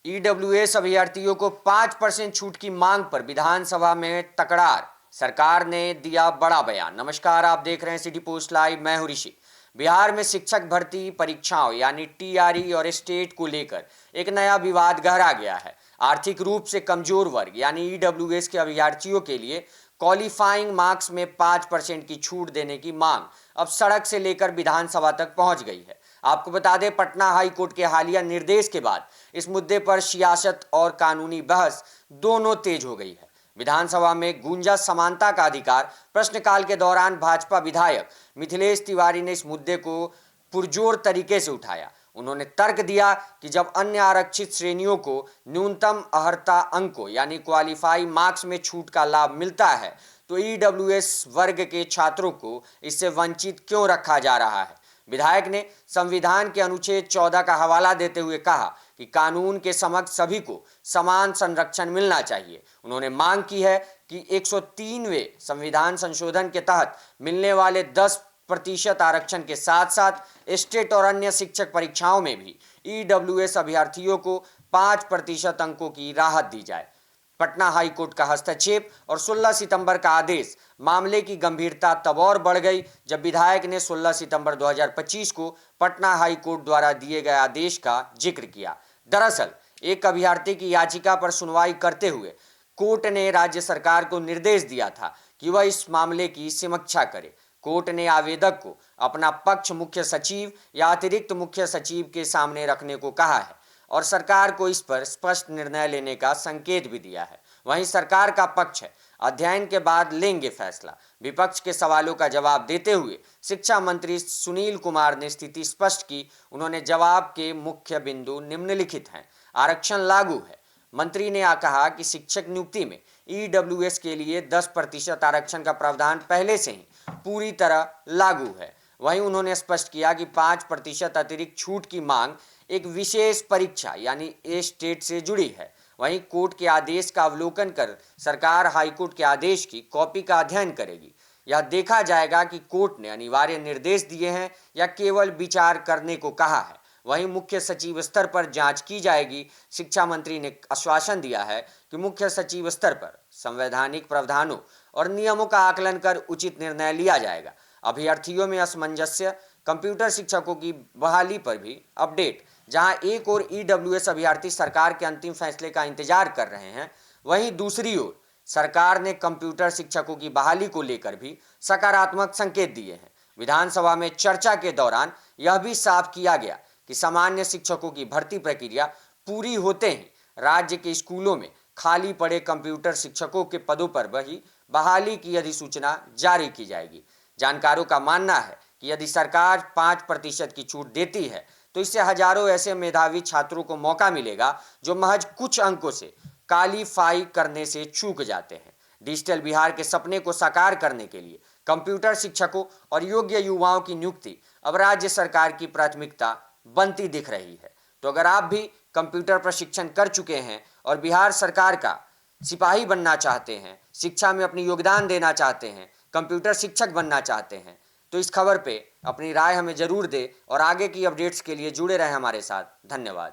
EWS अभ्यर्थियों को 5% छूट की मांग पर विधानसभा में तकरार। सरकार ने दिया बड़ा बयान। नमस्कार, आप देख रहे हैं सिटी पोस्ट लाइव। मैं हूं ऋषि। बिहार में शिक्षक भर्ती परीक्षाओं यानी टीआरई और स्टेट को लेकर एक नया विवाद गहरा गया है। आर्थिक रूप से कमजोर वर्ग यानी ईडब्ल्यूएस के अभ्यर्थियों के लिए क्वालिफाइंग मार्क्स में 5% की छूट देने की मांग अब सड़क से लेकर विधानसभा तक पहुंच गई है। आपको बता दें, पटना हाई कोर्ट के हालिया निर्देश के बाद इस मुद्दे पर सियासत और कानूनी बहस दोनों तेज हो गई है। विधानसभा में गूंजा समानता का अधिकार प्रश्नकाल के दौरान भाजपा विधायक मिथिलेश तिवारी ने इस मुद्दे को पुरजोर तरीके से उठाया। उन्होंने तर्क दिया कि जब अन्य आरक्षित श्रेणियों को न्यूनतम अर्हता अंकों यानी क्वालिफाई मार्क्स में छूट का लाभ मिलता है, तो ईडब्ल्यूएस वर्ग के छात्रों को इससे वंचित क्यों रखा जा रहा है। विधायक ने संविधान के अनुच्छेद 14 का हवाला देते हुए कहा कि कानून के समक्ष सभी को समान संरक्षण मिलना चाहिए। उन्होंने मांग की है कि 103वें संविधान संशोधन के तहत मिलने वाले 10% आरक्षण के साथ साथ स्टेट और अन्य शिक्षक परीक्षाओं में भी ईडब्ल्यूएस अभ्यर्थियों को 5% अंकों की राहत दी जाए। पटना हाई कोर्ट का हस्तक्षेप और 16 सितंबर का आदेश। मामले की गंभीरता तब और बढ़ गई जब विधायक ने 16 सितंबर 2025 को पटना हाई कोर्ट द्वारा दिए गए आदेश का जिक्र किया। दरअसल एक अभ्यर्थी की याचिका पर सुनवाई करते हुए कोर्ट ने राज्य सरकार को निर्देश दिया था कि वह इस मामले की समीक्षा करे। कोर्ट ने आवेदक को अपना पक्ष मुख्य सचिव या अतिरिक्त मुख्य सचिव के सामने रखने को कहा है और सरकार को इस पर स्पष्ट निर्णय लेने का संकेत भी दिया है। वहीं सरकार का पक्ष है, अध्ययन के बाद लेंगे फैसला। विपक्ष के सवालों का जवाब देते हुए शिक्षा मंत्री सुनील कुमार ने स्थिति स्पष्ट की। उन्होंने जवाब के मुख्य बिंदु निम्नलिखित हैं। आरक्षण लागू है। मंत्री ने कहा कि शिक्षक नियुक्ति में ईडब्ल्यूएस के लिए 10% आरक्षण का प्रावधान पहले से ही पूरी तरह लागू है। वहीं उन्होंने स्पष्ट किया कि 5% अतिरिक्त छूट की मांग एक विशेष परीक्षा यानी ए स्टेट से जुड़ी है। वहीं कोर्ट के आदेश का अवलोकन कर सरकार हाईकोर्ट के आदेश की कॉपी का अध्ययन करेगी। यह देखा जाएगा कि कोर्ट ने अनिवार्य निर्देश दिए हैं या केवल विचार करने को कहा है। वहीं मुख्य सचिव स्तर पर जांच की जाएगी। शिक्षा मंत्री ने आश्वासन दिया है कि मुख्य सचिव स्तर पर संवैधानिक प्रावधानों और नियमों का आकलन कर उचित निर्णय लिया जाएगा। अभ्यर्थियों में असमंजस्य। कंप्यूटर शिक्षकों की बहाली पर भी अपडेट। जहां एक ओर ईडब्ल्यूएस अभ्यर्थी सरकार के अंतिम फैसले का इंतजार कर रहे हैं, वहीं दूसरी ओर सरकार ने कंप्यूटर शिक्षकों की बहाली को लेकर भी सकारात्मक संकेत दिए हैं। विधानसभा में चर्चा के दौरान यह भी साफ किया गया कि सामान्य शिक्षकों की भर्ती प्रक्रिया पूरी होते ही राज्य के स्कूलों में खाली पड़े कंप्यूटर शिक्षकों के पदों पर वही बहाली की अधिसूचना जारी की जाएगी। जानकारों का मानना है कि यदि सरकार 5% की छूट देती है तो इससे हजारों ऐसे मेधावी छात्रों को मौका मिलेगा जो महज कुछ अंकों से क्वालिफाई करने से चूक जाते हैं। डिजिटल बिहार के सपने को साकार करने के लिए कंप्यूटर शिक्षकों और योग्य युवाओं की नियुक्ति अब राज्य सरकार की प्राथमिकता बनती दिख रही है। तो अगर आप भी कंप्यूटर प्रशिक्षण कर चुके हैं और बिहार सरकार का सिपाही बनना चाहते हैं, शिक्षा में अपनी योगदान देना चाहते हैं, कंप्यूटर शिक्षक बनना चाहते हैं, तो इस खबर पे अपनी राय हमें जरूर दें और आगे की अपडेट्स के लिए जुड़े रहें हमारे साथ। धन्यवाद।